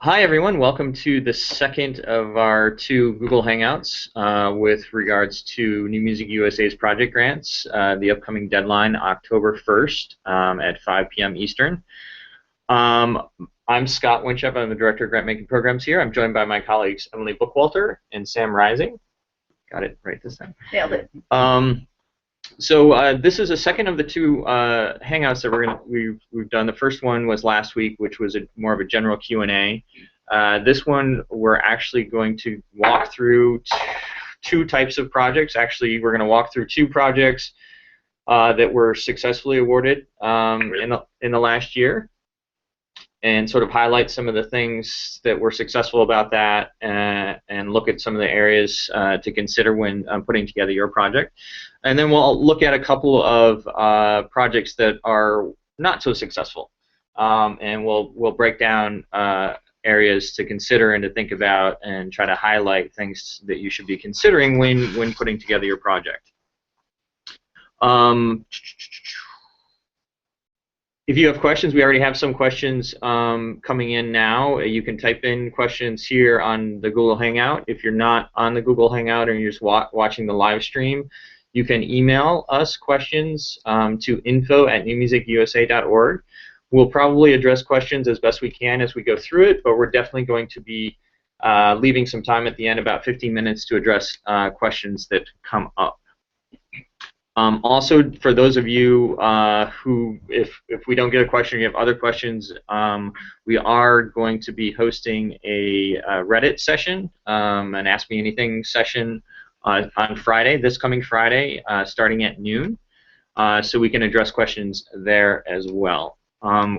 Hi everyone, welcome to the second of our two Google Hangouts with regards to New Music USA's project grants. The upcoming deadline, October 1st at 5 p.m. Eastern. I'm Scott Winchep. I'm the Director of Grantmaking Programs here. I'm joined by my colleagues Emily Bookwalter and Sam Rising. Got it right this time. Nailed it. So this is a second of the two Hangouts that we've done. The first one was last week, which was more of a general Q&A. This one we're actually going to walk through two types of projects. Actually, we're going to walk through two projects that were successfully awarded in the last year, and sort of highlight some of the things that were successful about that, and look at some of the areas to consider when putting together your project. And then we'll look at a couple of projects that are not so successful, and we'll break down areas to consider and to think about, and try to highlight things that you should be considering when putting together your project. If you have questions, we already have some questions coming in now. You can type in questions here on the Google Hangout. If you're not on the Google Hangout and you're just watching the live stream, you can email us questions to info@newmusicusa.org. We'll probably address questions as best we can as we go through it, but we're definitely going to be leaving some time at the end, about 15 minutes, to address questions that come up. Also, for those of you who, if we don't get a question, you have other questions, we are going to be hosting a Reddit session, an Ask Me Anything session on Friday, this coming Friday, starting at noon, so we can address questions there as well.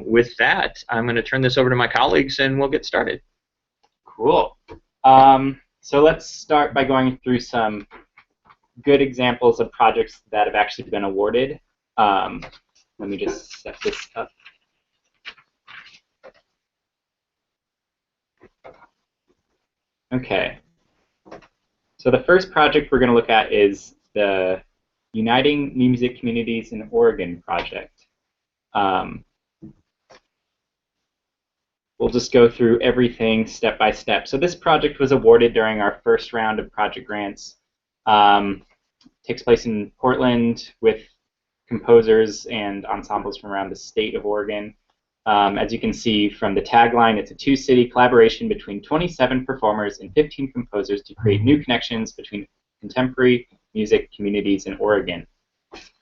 With that, I'm going to turn this over to my colleagues, and we'll get started. Cool. So let's start by going through some good examples of projects that have actually been awarded. Let me just set this up. Okay. So the first project we're going to look at is the Uniting New Music Communities in Oregon project. We'll just go through everything step by step. So this project was awarded during our first round of project grants. Takes place in Portland with composers and ensembles from around the state of Oregon. As you can see from the tagline, it's a two-city collaboration between 27 performers and 15 composers to create new connections between contemporary music communities in Oregon.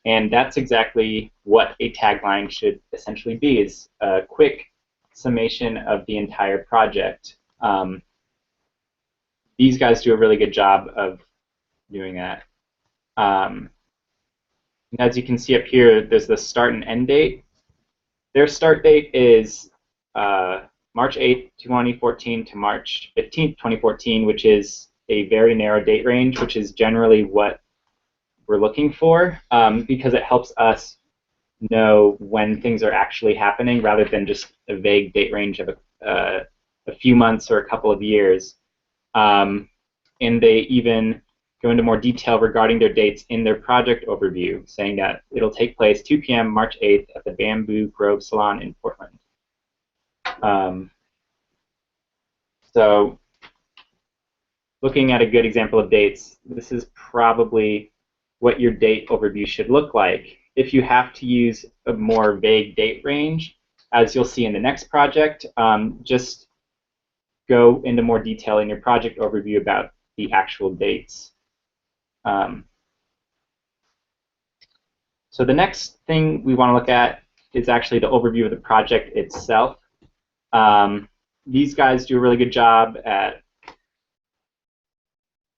And that's exactly what a tagline should essentially be, is a quick summation of the entire project. These guys do a really good job of doing that. As you can see up here, there's the start and end date. Their start date is March 8th, 2014 to March 15th, 2014, which is a very narrow date range, which is generally what we're looking for, because it helps us know when things are actually happening rather than just a vague date range of a few months or a couple of years. And they even go into more detail regarding their dates in their project overview, saying that it'll take place 2 p.m. March 8th at the Bamboo Grove Salon in Portland. So looking at a good example of dates, this is probably what your date overview should look like. If you have to use a more vague date range, as you'll see in the next project, just go into more detail in your project overview about the actual dates. So the next thing we want to look at is actually the overview of the project itself. These guys do a really good job at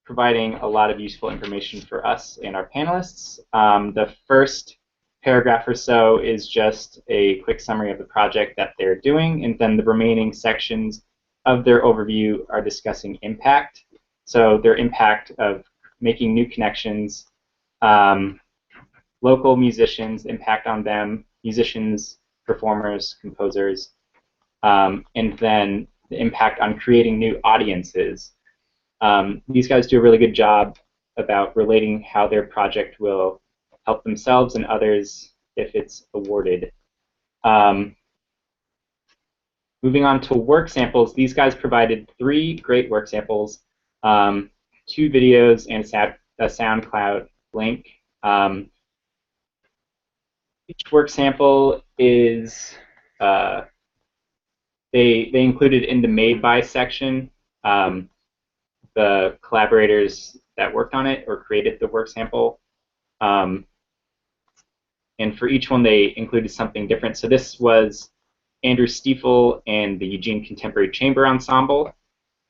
providing a lot of useful information for us and our panelists. The first paragraph or so is just a quick summary of the project that they're doing, and then the remaining sections of their overview are discussing impact. So their impact of making new connections, local musicians, impact on them, musicians, performers, composers, and then the impact on creating new audiences. These guys do a really good job about relating how their project will help themselves and others if it's awarded. Moving on to work samples, these guys provided 3 great work samples, 2 videos, and a SoundCloud link. Each work sample is they included in the made by section the collaborators that worked on it or created the work sample. And for each one, they included something different. So this was Andrew Stiefel and the Eugene Contemporary Chamber Ensemble.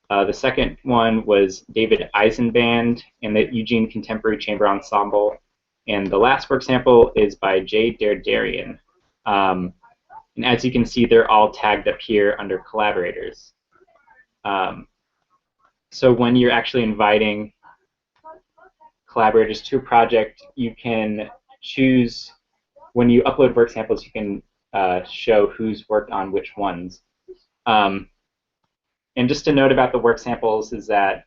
The second one was David Eisenband and the Eugene Contemporary Chamber Ensemble. And the last work sample is by Jay Derderian. And as you can see, they're all tagged up here under collaborators. So when you're actually inviting collaborators to a project, you can choose, when you upload work samples, you can show who's worked on which ones. And just a note about the work samples is that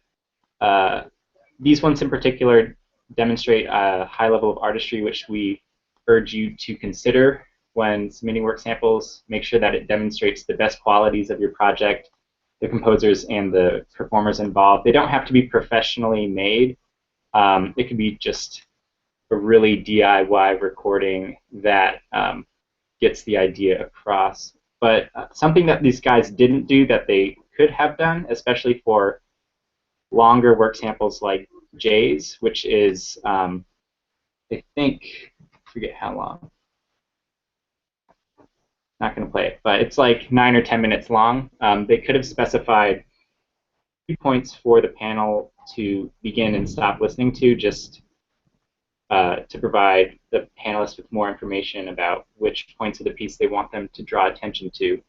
these ones in particular demonstrate a high level of artistry, which we urge you to consider when submitting work samples. Make sure that it demonstrates the best qualities of your project, the composers and the performers involved. They don't have to be professionally made. It could be just a really DIY recording that gets the idea across. But something that these guys didn't do that they could have done, especially for longer work samples like Jay's, which is, I think, I forget how long. Not going to play it, but it's like 9 or 10 minutes long. They could have specified 2 points for the panel to begin and stop listening to, just to provide the panelists with more information about which points of the piece they want them to draw attention to.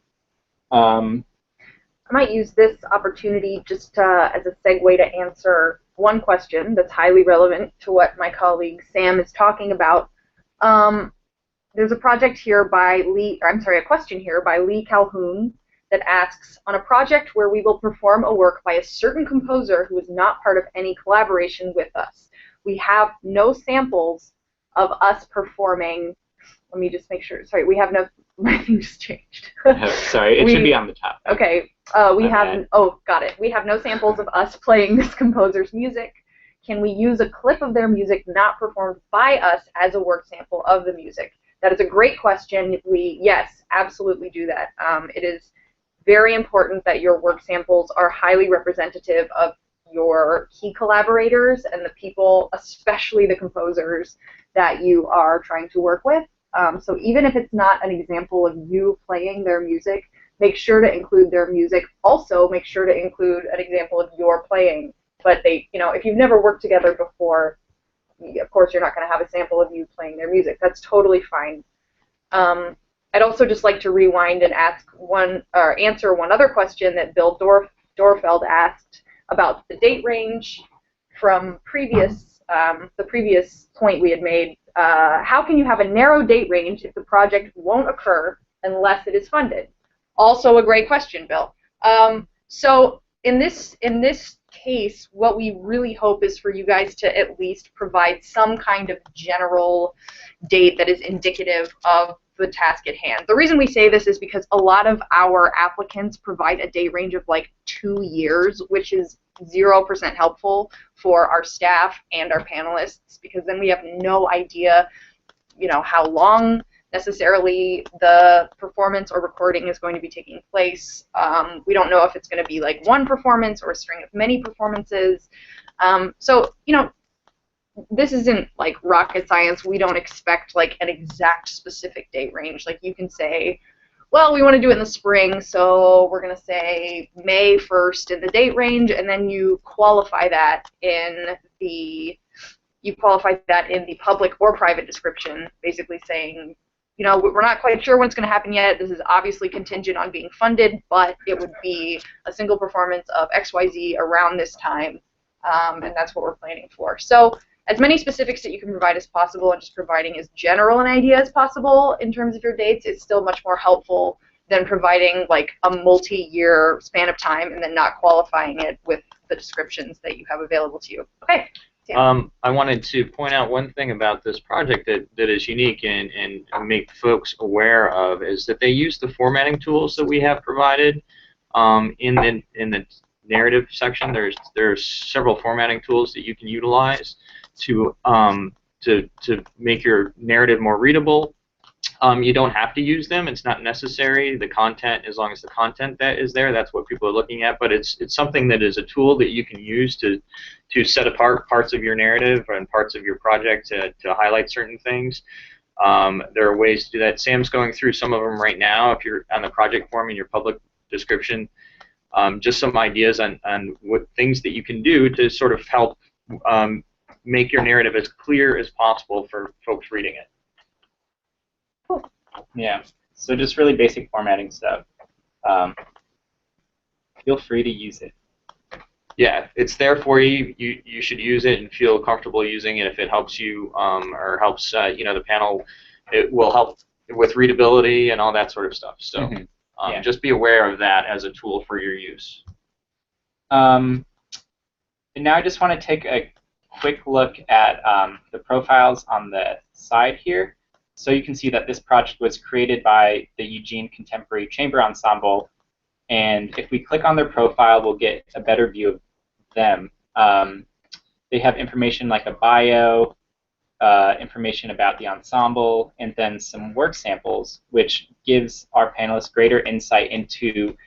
I might use this opportunity just as a segue to answer one question that's highly relevant to what my colleague Sam is talking about. There's a project here by a question here by Lee Calhoun that asks, on a project where we will perform a work by a certain composer who is not part of any collaboration with us, we have no samples of us performing. Let me just make sure. Sorry, we have no. My thing just changed. Sorry, it should be on the top. Okay. Got it. We have no samples of us playing this composer's music. Can we use a clip of their music not performed by us as a work sample of the music? That is a great question. Yes, absolutely do that. It is very important that your work samples are highly representative of your key collaborators and the people, especially the composers, that you are trying to work with. So even if it's not an example of you playing their music, make sure to include their music. Also, make sure to include an example of your playing. But if you've never worked together before, of course you're not going to have a sample of you playing their music. That's totally fine. I'd also just like to rewind and answer one other question that Bill Dorfeld asked about the date range from the previous point we had made. How can you have a narrow date range if the project won't occur unless it is funded? Also a great question, Bill. So in this case, what we really hope is for you guys to at least provide some kind of general date that is indicative of the task at hand. The reason we say this is because a lot of our applicants provide a date range of like 2 years, which is 0% helpful for our staff and our panelists, because then we have no idea, how long necessarily the performance or recording is going to be taking place. We don't know if it's going to be like one performance or a string of many performances. So, this isn't like rocket science. We don't expect like an exact specific date range. Like you can say, well, we want to do it in the spring, so we're going to say May 1st in the date range, and then you qualify that in the public or private description, basically saying, we're not quite sure when it's going to happen yet. This is obviously contingent on being funded, but it would be a single performance of XYZ around this time, and that's what we're planning for. So as many specifics that you can provide as possible, and just providing as general an idea as possible in terms of your dates is still much more helpful than providing like a multi-year span of time and then not qualifying it with the descriptions that you have available to you. Okay. I wanted to point out one thing about this project that is unique and make folks aware of is that they use the formatting tools that we have provided in the narrative section. There's several formatting tools that you can utilize to make your narrative more readable. You don't have to use them. It's not necessary. The content, as long as the content that is there, that's what people are looking at. But it's something that is a tool that you can use to set apart parts of your narrative and parts of your project to highlight certain things. There are ways to do that. Sam's going through some of them right now. If you're on the project form in your public description, just some ideas on what things that you can do to sort of help make your narrative as clear as possible for folks reading it. Yeah, so just really basic formatting stuff. Feel free to use it. Yeah, it's there for you. You should use it and feel comfortable using it. If it helps you or helps the panel, it will help with readability and all that sort of stuff. So just be aware of that as a tool for your use. And now I just want to take a quick look at the profiles on the side here. So you can see that this project was created by the Eugene Contemporary Chamber Ensemble, and if we click on their profile, we'll get a better view of them. They have information like a bio, information about the ensemble, and then some work samples, which gives our panelists greater insight into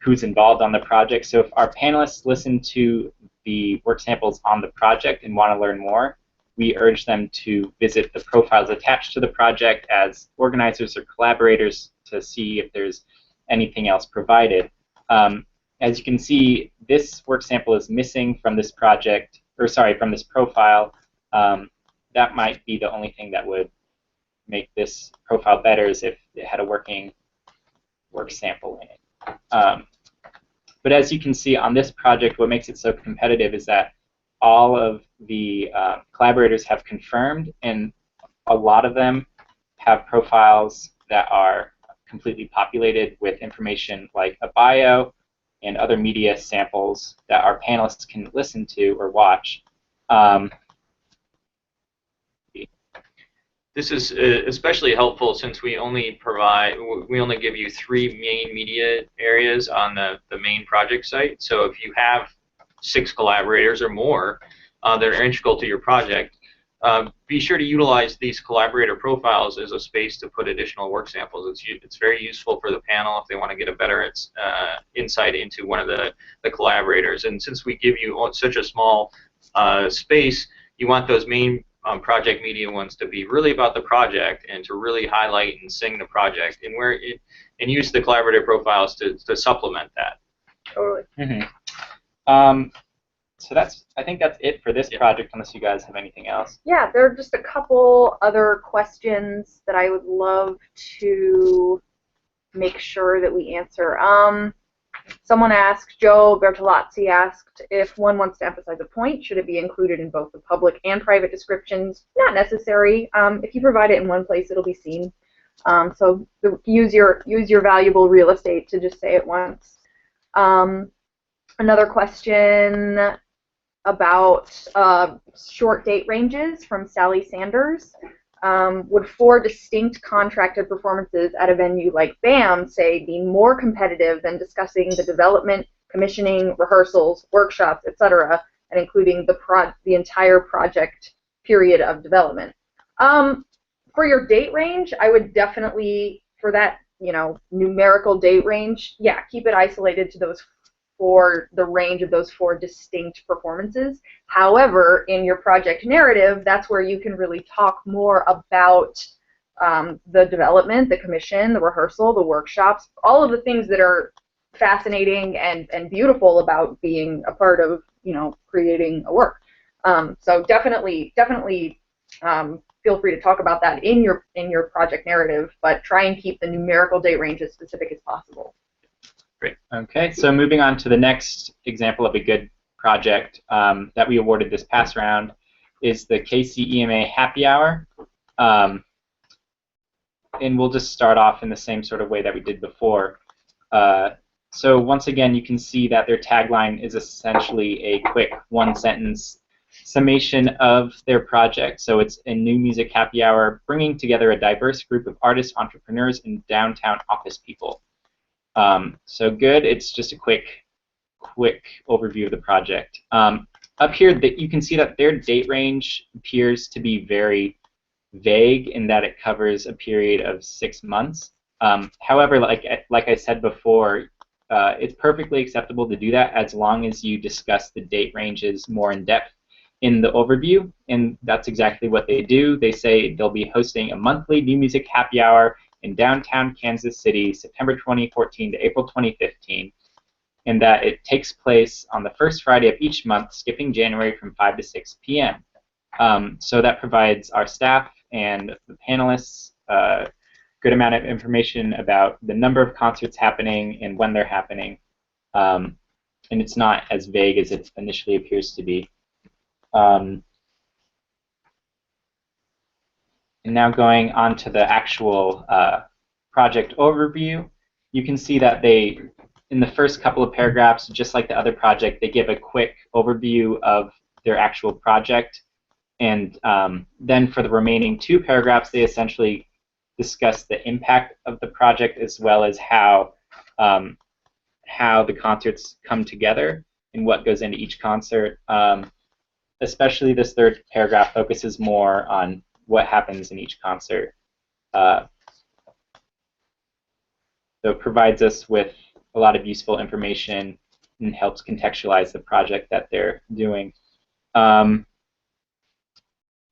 who's involved on the project. So if our panelists listen to the work samples on the project and want to learn more, we urge them to visit the profiles attached to the project as organizers or collaborators to see if there's anything else provided. As you can see, this work sample is missing from this project, or sorry, from this profile. That might be the only thing that would make this profile better, is if it had a working work sample in it. But as you can see on this project, what makes it so competitive is that all of the collaborators have confirmed, and a lot of them have profiles that are completely populated with information like a bio and other media samples that our panelists can listen to or watch. This is especially helpful since we only give you 3 main media areas on the main project site. So if you have 6 collaborators or more that are integral to your project, be sure to utilize these collaborator profiles as a space to put additional work samples. It's very useful for the panel if they want to get a better insight into one of the collaborators. And since we give you such a small space, you want those main project media ones to be really about the project and to really highlight and sing the project, and use the collaborator profiles to supplement that. Totally. So I think that's it for this project, unless you guys have anything else. Yeah, there are just a couple other questions that I would love to make sure that we answer. Someone asked, Joe Bertolazzi asked, if one wants to emphasize a point, should it be included in both the public and private descriptions? Not necessary. If you provide it in one place, it'll be seen. So use your valuable real estate to just say it once. Another question about short date ranges from Sally Sanders. Would 4 distinct contracted performances at a venue like BAM, say, be more competitive than discussing the development, commissioning, rehearsals, workshops, etc., and including the entire project period of development? For your date range, I would definitely, for that numerical date range, yeah, keep it isolated to those for the range of those 4 distinct performances. However, in your project narrative, that's where you can really talk more about the development, the commission, the rehearsal, the workshops, all of the things that are fascinating and beautiful about being a part of creating a work. So definitely feel free to talk about that in your project narrative, but try and keep the numerical date range as specific as possible. Great. Okay, so moving on to the next example of a good project that we awarded this past round is the KCEMA Happy Hour. And we'll just start off in the same sort of way that we did before. So once again, you can see that their tagline is essentially a quick 1-sentence summation of their project. So it's a new music happy hour, bringing together a diverse group of artists, entrepreneurs, and downtown office people. So good. It's just a quick overview of the project. Up here, you can see that their date range appears to be very vague in that it covers a period of 6 months. However, like I said before, it's perfectly acceptable to do that as long as you discuss the date ranges more in depth in the overview, and that's exactly what they do. They say they'll be hosting a monthly new music happy hour in downtown Kansas City, September 2014 to April 2015, and that it takes place on the first Friday of each month, skipping January from 5 to 6 p.m. So that provides our staff and the panelists a good amount of information about the number of concerts happening and when they're happening, and it's not as vague as it initially appears to be. And now going on to the actual project overview, you can see that they, in the first couple of paragraphs, just like the other project, they give a quick overview of their actual project. And then for the remaining 2 paragraphs, they essentially discuss the impact of the project as well as how the concerts come together and what goes into each concert. Especially this 3rd paragraph focuses more on what happens in each concert. So it provides us with a lot of useful information and helps contextualize the project that they're doing.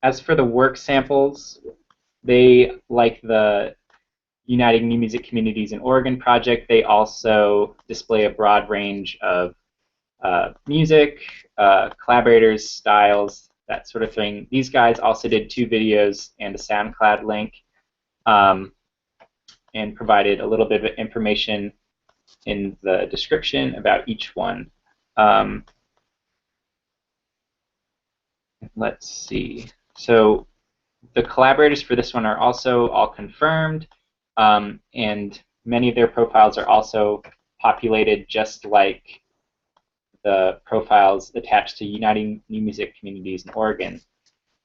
As for the work samples, they, like the Uniting New Music Communities in Oregon project, they also display a broad range of music, collaborators, styles, that sort of thing. These guys also did 2 videos and a SoundCloud link, and provided a little bit of information in the description about each one. Let's see. So the collaborators for this one are also all confirmed, and many of their profiles are also populated just like the profiles attached to Uniting New Music Communities in Oregon.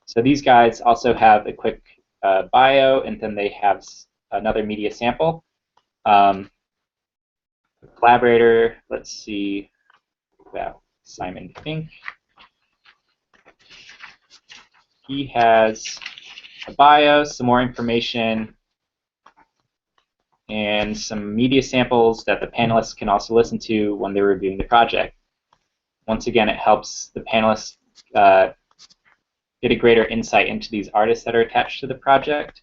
So these guys also have a quick bio, and then they have another media sample. The collaborator, let's see about Simon Fink. He has a bio, some more information, and some media samples that the panelists can also listen to when they're reviewing the project. Once again, it helps the panelists get a greater insight into these artists that are attached to the project.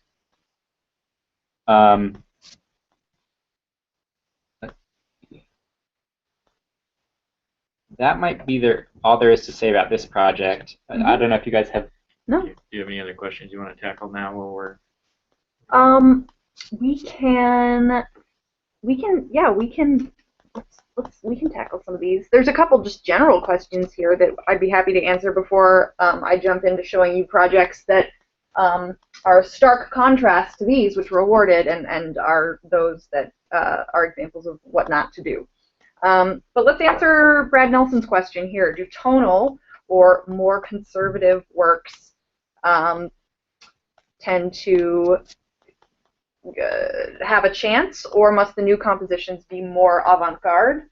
That might be all there is to say about this project. Mm-hmm. I don't know if you guys have. No. Do you have any other questions you want to tackle now while we're? We can tackle some of these. There's a couple just general questions here that I'd be happy to answer before I jump into showing you projects that are a stark contrast to these, which were awarded, and are those that are examples of what not to do. But let's answer Brad Nelson's question here. Do tonal or more conservative works tend to have a chance, or must the new compositions be more avant-garde?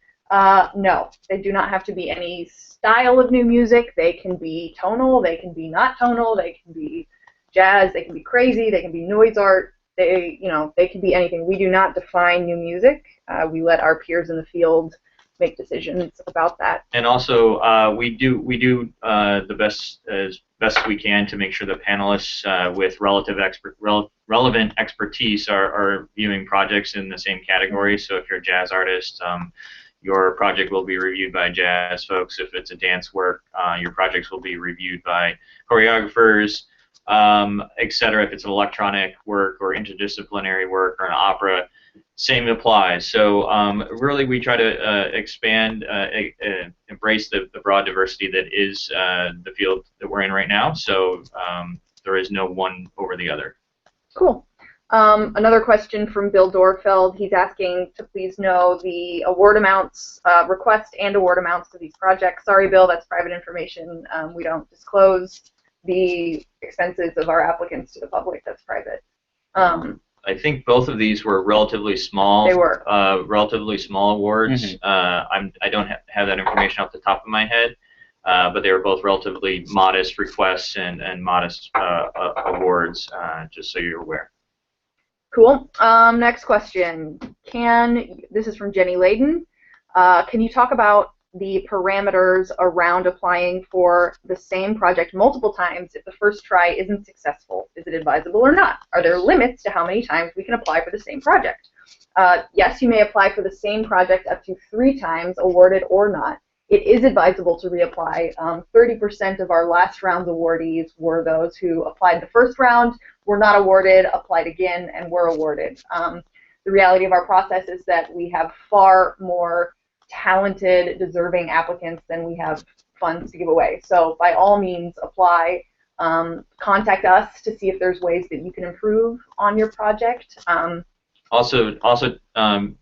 No, they do not have to be any style of new music. They can be tonal, they can be not tonal, they can be jazz, they can be crazy, they can be noise art. They can be anything. We do not define new music. We let our peers in the field make decisions about that. And also, we do the best we can to make sure the panelists with relevant expertise are viewing projects in the same category. So if you're a jazz artist, your project will be reviewed by jazz folks. If it's a dance work, your projects will be reviewed by choreographers, etc. If it's an electronic work or interdisciplinary work or an opera, same applies. So really we try to expand, embrace the broad diversity that is the field that we're in right now. So there is no one over the other. Cool. Another question from Bill Dorfeld. He's asking to please know the award amounts, request and award amounts to these projects. Sorry, Bill, that's private information. We don't disclose the expenses of our applicants to the public. That's private. I think both of these were relatively small. They were. Relatively small awards. I don't have that information off the top of my head, but they were both relatively modest requests and modest awards, just so you're aware. Cool. Next question. This is from Jenny Layden. Can you talk about the parameters around applying for the same project multiple times if the first try isn't successful? Is it advisable or not? Are there limits to how many times we can apply for the same project? Yes, you may apply for the same project up to 3 times, awarded or not. It is advisable to reapply. 30% of our last round's awardees were those who applied the first round, were not awarded, applied again, and were awarded. The reality of our process is that we have far more talented, deserving applicants than we have funds to give away. So by all means, apply. Contact us to see if there's ways that you can improve on your project. Also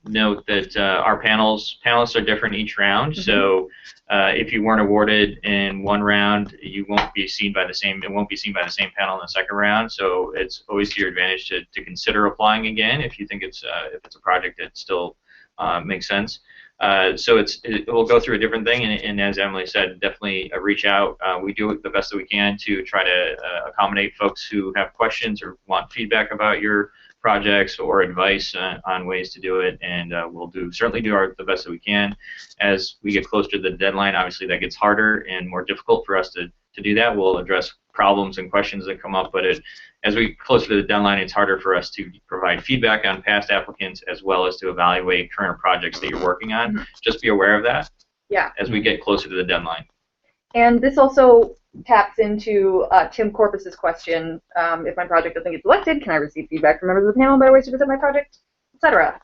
note that our panelists are different each round. So if you weren't awarded in one round, you won't be seen by the same. It won't be seen by the same panel in the second round. So it's always to your advantage to consider applying again if you think it's if it's a project that still makes sense. So it will go through a different thing, and as Emily said, definitely reach out. We do the best that we can to try to accommodate folks who have questions or want feedback about your projects or advice on ways to do it, and we'll certainly do the best that we can. As we get closer to the deadline, obviously that gets harder and more difficult for us to do that. We'll address problems and questions that come up, but as we get closer to the deadline, it's harder for us to provide feedback on past applicants as well as to evaluate current projects that you're working on. Just be aware of that. Yeah. As we get closer to the deadline. And this also taps into Tim Corpus's question, if my project doesn't get selected, can I receive feedback from members of the panel about ways to present my project, etc.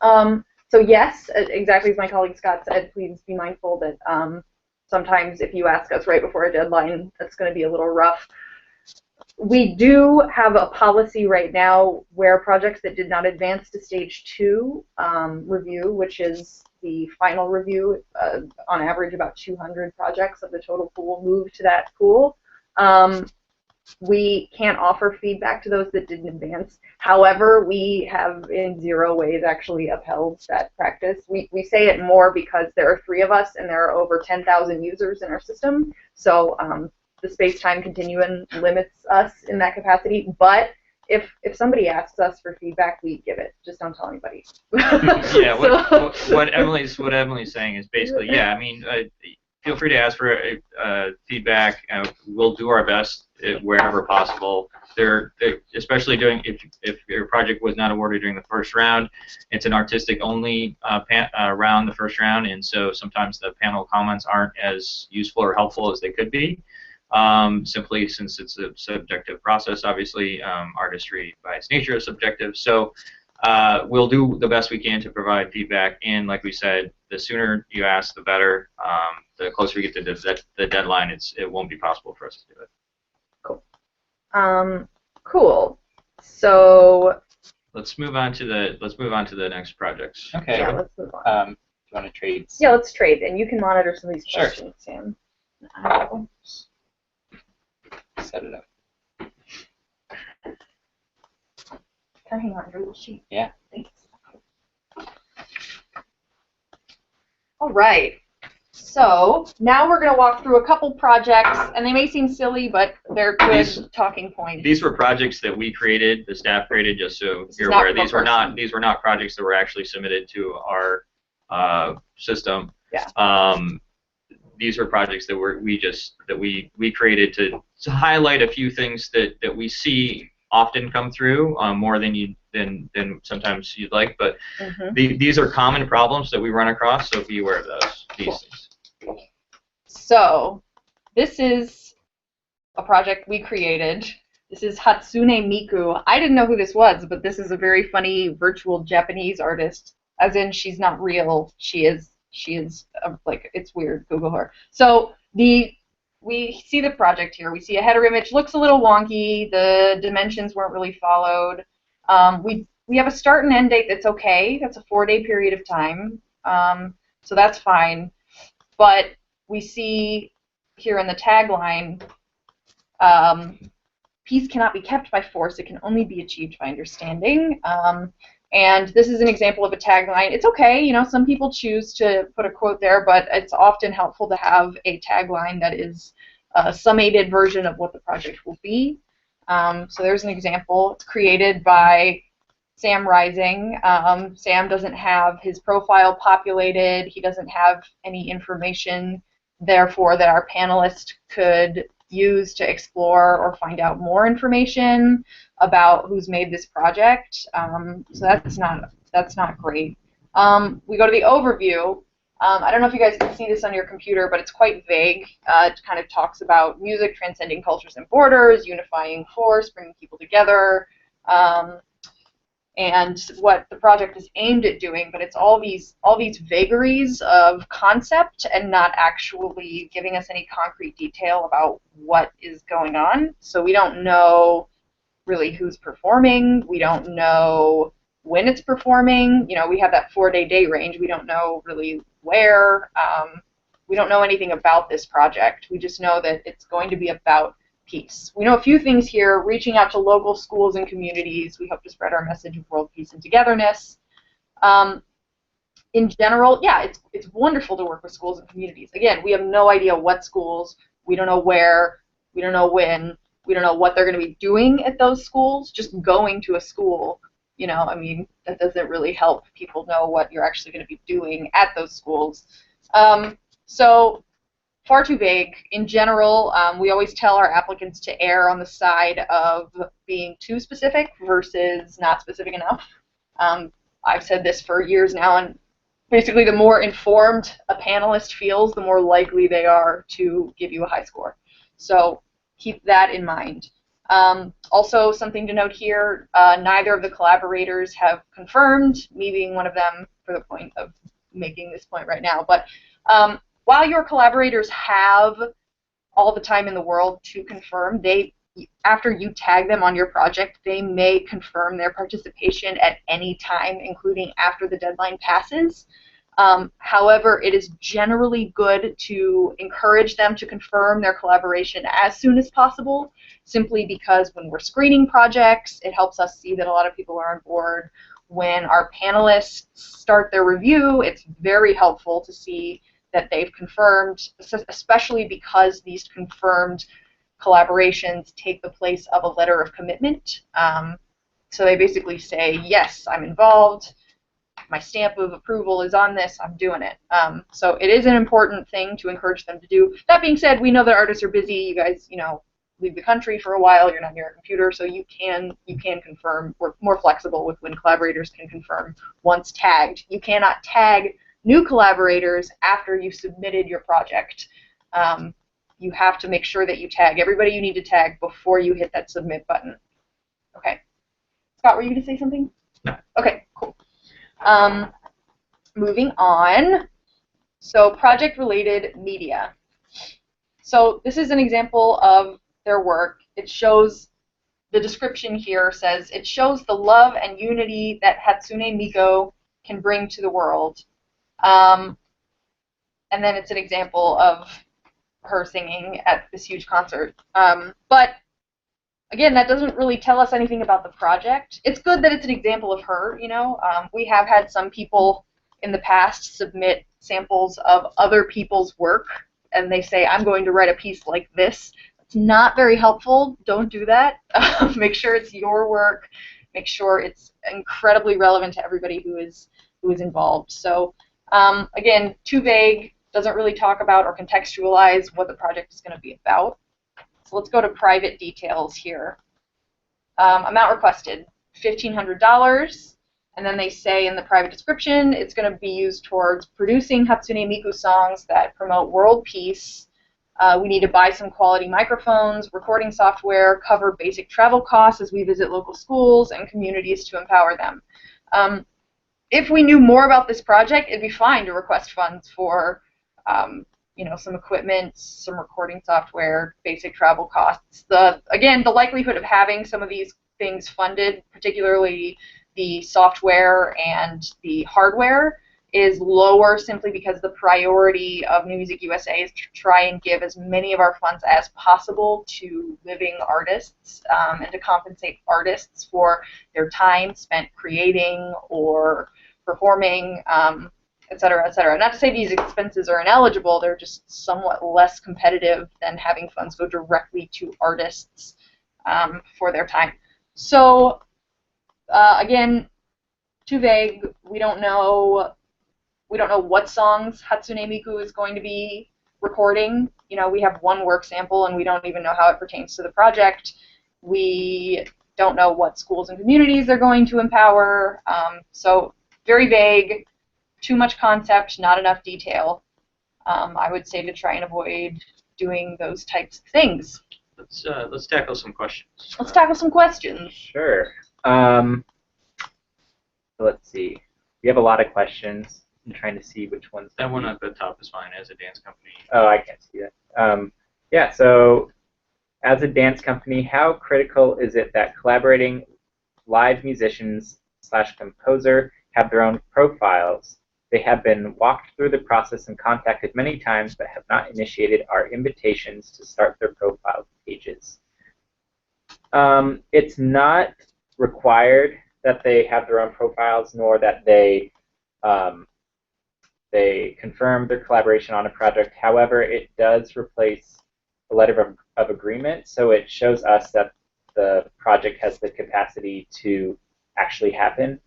So yes, exactly as my colleague Scott said, please be mindful that sometimes if you ask us right before a deadline, that's going to be a little rough. We do have a policy right now where projects that did not advance to stage 2 review, which is the final review, on average about 200 projects of the total pool move to that pool. We can't offer feedback to those that didn't advance. However, we have in 0 ways actually upheld that practice. We say it more because there are 3 of us and there are over 10,000 users in our system. So the space-time continuum limits us in that capacity. But if somebody asks us for feedback, we give it. Just don't tell anybody. Yeah. What Emily's saying is basically, yeah. I mean, feel free to ask for feedback. We'll do our best wherever possible. Especially if your project was not awarded during the first round, it's an artistic only round, the first round, and so sometimes the panel comments aren't as useful or helpful as they could be. Simply since it's a subjective process, obviously, artistry by its nature is subjective. So we'll do the best we can to provide feedback, and like we said, the sooner you ask, the better. The closer we get to the deadline, it won't be possible for us to do it. Cool. Cool. So let's move on to the next projects. Okay. Yeah, let's move on. Do you want to trade? Yeah, let's trade, and you can monitor some of these Sure. questions, Sam. Set it up. Can I hang on your little sheet? Yeah. Thanks. All right. So now we're going to walk through a couple projects, and they may seem silly, but they're good talking points. These were projects that we created, the staff created, just so you're aware. These were not projects that were actually submitted to our system. Yeah. These were projects that we created to highlight a few things that we see often come through, more than sometimes you'd like, but these are common problems that we run across, so be aware of these things. So this is a project we created. This is Hatsune Miku. I didn't know who this was, but this is a very funny virtual Japanese artist, as in she's not real. She is like, it's weird. Google her. So we see the project here. We see a header image. Looks a little wonky. The dimensions weren't really followed. We we have a start and end date that's okay. That's a 4-day period of time. So that's fine. But we see here in the tagline, peace cannot be kept by force. It can only be achieved by understanding. And this is an example of a tagline. It's okay, you know, some people choose to put a quote there, but it's often helpful to have a tagline that is a summated version of what the project will be. So there's an example. It's created by Sam Rising. Sam doesn't have his profile populated. He doesn't have any information, therefore, that our panelists could use to explore or find out more information about who's made this project. So that's not great. We go to the overview. I don't know if you guys can see this on your computer, but it's quite vague. It kind of talks about music transcending cultures and borders, unifying force, bringing people together, and what the project is aimed at doing. But it's all these vagaries of concept and not actually giving us any concrete detail about what is going on. So we don't know really who's performing. We don't know when it's performing. You know, we have that 4-day day range. We don't know really where. We don't know anything about this project. We just know that it's going to be about peace. We know a few things here: reaching out to local schools and communities. We hope to spread our message of world peace and togetherness. In general, yeah, it's wonderful to work with schools and communities. Again, we have no idea what schools. We don't know where. We don't know when. We don't know what they're going to be doing at those schools. Just going to a school, you know, I mean, that doesn't really help people know what you're actually going to be doing at those schools. So far too vague. In general, we always tell our applicants to err on the side of being too specific versus not specific enough. I've said this for years now, and basically the more informed a panelist feels, the more likely they are to give you a high score. So keep that in mind. Also, something to note here, neither of the collaborators have confirmed, me being one of them for the point of making this point right now. But while your collaborators have all the time in the world to confirm, after you tag them on your project, they may confirm their participation at any time, including after the deadline passes. However, it is generally good to encourage them to confirm their collaboration as soon as possible, simply because when we're screening projects, it helps us see that a lot of people are on board. When our panelists start their review, it's very helpful to see that they've confirmed, especially because these confirmed collaborations take the place of a letter of commitment. So they basically say, yes, I'm involved. My stamp of approval is on this, I'm doing it. So it is an important thing to encourage them to do. That being said, we know that artists are busy. You guys, you know, leave the country for a while, you're not near a computer, so you can confirm. We're more flexible with when collaborators can confirm once tagged. You cannot tag new collaborators after you've submitted your project. You have to make sure that you tag everybody you need to tag before you hit that submit button. Okay. Scott, were you going to say something? No. Okay, cool. Moving on. So project-related media. So this is an example of their work. It shows, the description here says, it shows the love and unity that Hatsune Miku can bring to the world. And then it's an example of her singing at this huge concert. But again, that doesn't really tell us anything about the project. It's good that it's an example of her, you know. We have had some people in the past submit samples of other people's work, and they say, I'm going to write a piece like this. It's not very helpful. Don't do that. Make sure it's your work. Make sure it's incredibly relevant to everybody who is involved. So again, too vague, doesn't really talk about or contextualize what the project is going to be about. So let's go to private details here. Amount requested, $1,500. And then they say in the private description, it's going to be used towards producing Hatsune Miku songs that promote world peace. We need to buy some quality microphones, recording software, cover basic travel costs as we visit local schools and communities to empower them. If we knew more about this project, it'd be fine to request funds for you know, some equipment, some recording software, basic travel costs. Again, the likelihood of having some of these things funded, particularly the software and the hardware is lower simply because the priority of New Music USA is to try and give as many of our funds as possible to living artists and to compensate artists for their time spent creating or performing, et cetera, et cetera. Not to say these expenses are ineligible, they're just somewhat less competitive than having funds go directly to artists for their time. So, again, too vague. We don't know what songs Hatsune Miku is going to be recording. You know, we have one work sample and we don't even know how it pertains to the project. We don't know what schools and communities they're going to empower. So very vague, too much concept, not enough detail. I would say to try and avoid doing those types of things. Let's tackle some questions. Let's tackle some questions. Sure. So let's see. We have a lot of questions. I'm trying to see which ones. That one at the top is fine. As a dance company. Oh, I can't see that. Yeah. So, as a dance company, how critical is it that collaborating live musicians / composer have their own profiles? They have been walked through the process and contacted many times, but have not initiated our invitations to start their profile pages. It's not required that they have their own profiles, nor that they confirm their collaboration on a project. However, it does replace a letter of agreement, so it shows us that the project has the capacity to actually happen.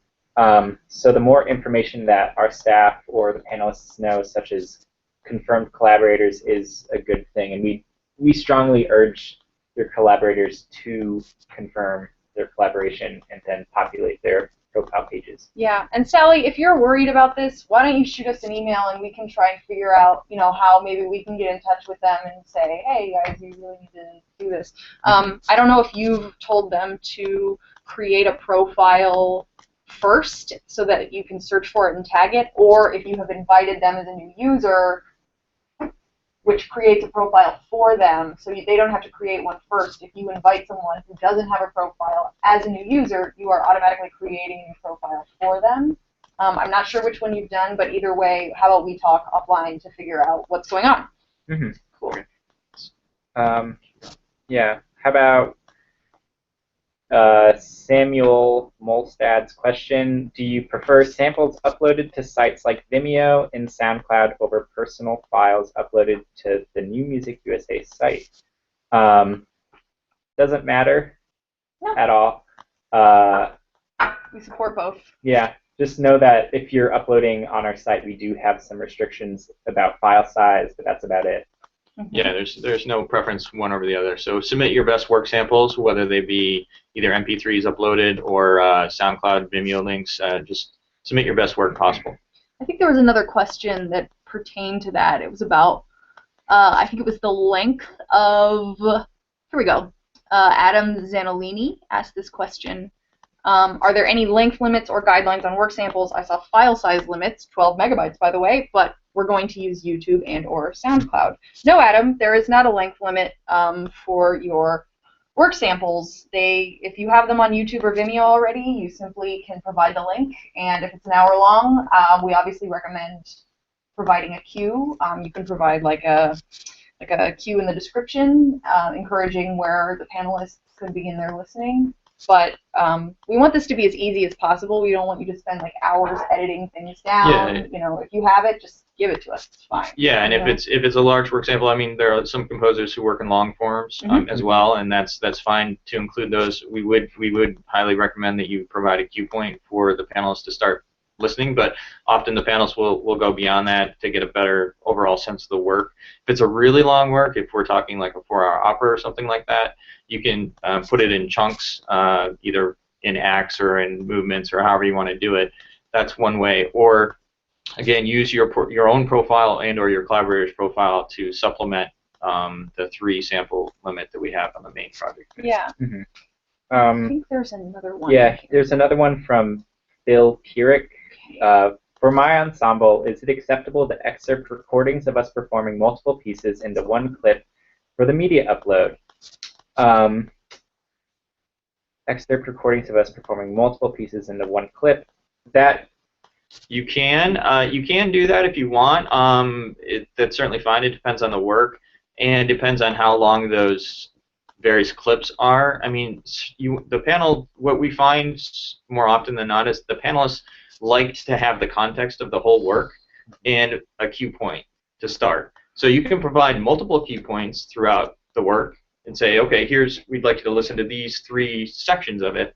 So the more information that our staff or the panelists know, such as confirmed collaborators, is a good thing. And we strongly urge your collaborators to confirm their collaboration and then populate their profile pages. Yeah, and Sally, if you're worried about this, why don't you shoot us an email and we can try and figure out, you know, how maybe we can get in touch with them and say, hey guys, you really need to do this. I don't know if you've told them to create a profile first so that you can search for it and tag it, or if you have invited them as a new user, which creates a profile for them, so they don't have to create one first. If you invite someone who doesn't have a profile as a new user, you are automatically creating a new profile for them. I'm not sure which one you've done, but either way, how about we talk offline to figure out what's going on? Mm-hmm. Cool. Yeah. How about Samuel Molstad's question? Do you prefer samples uploaded to sites like Vimeo and SoundCloud over personal files uploaded to the New Music USA site? Doesn't matter at all. We support both. Yeah. Just know that if you're uploading on our site, we do have some restrictions about file size, but that's about it. Mm-hmm. Yeah, there's no preference one over the other. So submit your best work samples, whether they be either MP3s uploaded or SoundCloud, Vimeo links. Just submit your best work possible. I think there was another question that pertained to that. It was about, I think it was the length of, here we go. Adam Zanolini asked this question. Are there any length limits or guidelines on work samples? I saw file size limits, 12 megabytes by the way, but we're going to use YouTube and or SoundCloud. No, Adam, there is not a length limit for your work samples. If you have them on YouTube or Vimeo already, you simply can provide the link, and if it's an hour long, we obviously recommend providing a cue. You can provide like a cue in the description, encouraging where the panelists could begin their listening. But we want this to be as easy as possible. We don't want you to spend like hours editing things down. Yeah. You know, if you have it, just give it to us. It's fine. Yeah, and if it's a large work sample, I mean, there are some composers who work in long forms as well, and that's fine to include those. We would highly recommend that you provide a cue point for the panelists to start listening, but often the panelists will go beyond that to get a better overall sense of the work. If it's a really long work, if we're talking like a 4-hour opera or something like that, you can put it in chunks, either in acts or in movements or however you want to do it. That's one way. Or again, use your own profile and or your collaborator's profile to supplement the 3 sample limit that we have on the main project. Yeah. Mm-hmm. I think there's another one. Yeah, there's another one from Bill Pierrick. For my ensemble, is it acceptable to excerpt recordings of us performing multiple pieces into one clip for the media upload? excerpt recordings of us performing multiple pieces into one clip. That you can do that if you want. That's certainly fine. It depends on the work and depends on how long those various clips are. I mean, the panel. What we find more often than not is the panelists like to have the context of the whole work and a cue point to start. So you can provide multiple cue points throughout the work and say, okay, we'd like you to listen to these 3 sections of it.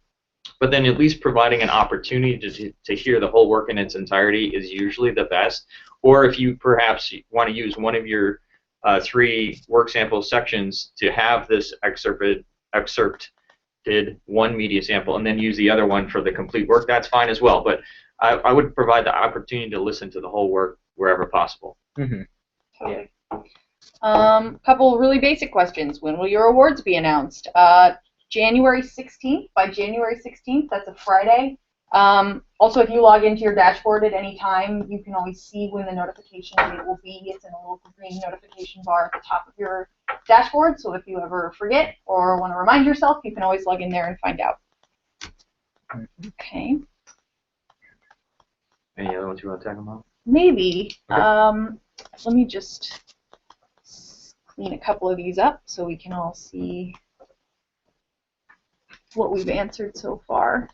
But then at least providing an opportunity to hear the whole work in its entirety is usually the best. Or if you perhaps want to use one of your 3 work sample sections to have this excerpted one media sample and then use the other one for the complete work, that's fine as well. But I would provide the opportunity to listen to the whole work wherever possible. Mm-hmm. Totally. Couple really basic questions. When will your awards be announced? January 16th. By January 16th, that's a Friday. Also, if you log into your dashboard at any time, you can always see when the notification date will be. It's in a little green notification bar at the top of your dashboard, so if you ever forget or want to remind yourself, you can always log in there and find out. Okay. Any other ones you want to talk about? Maybe. Okay. Let me just clean a couple of these up so we can all see what we've answered so far.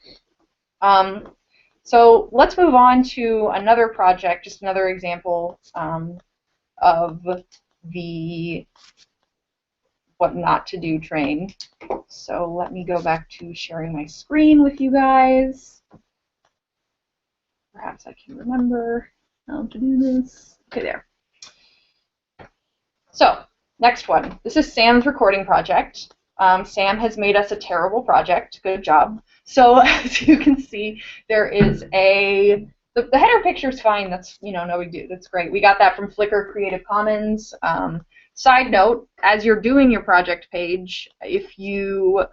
So let's move on to another project, just another example of the what not to do train. So let me go back to sharing my screen with you guys. Perhaps I can remember how to do this. Okay, there. So, next one. This is Sam's recording project. Sam has made us a terrible project. Good job. So, as you can see, there is the header picture's fine. That's, no big deal. That's great. We got that from Flickr Creative Commons. Side note, as you're doing your project page, if you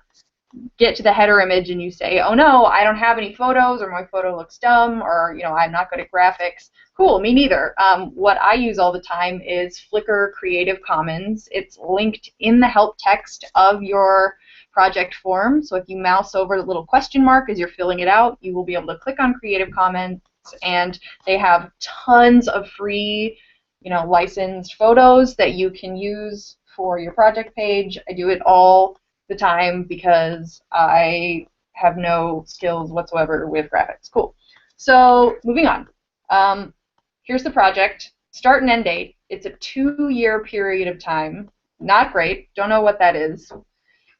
get to the header image and you say, oh no, I don't have any photos, or my photo looks dumb, or I'm not good at graphics. Cool, me neither. What I use all the time is Flickr Creative Commons. It's linked in the help text of your project form. So if you mouse over the little question mark as you're filling it out, you will be able to click on Creative Commons, and they have tons of free, licensed photos that you can use for your project page. I do it all the time because I have no skills whatsoever with graphics. Cool. So moving on. Here's the project. Start and end date. It's a 2-year period of time. Not great. Don't know what that is.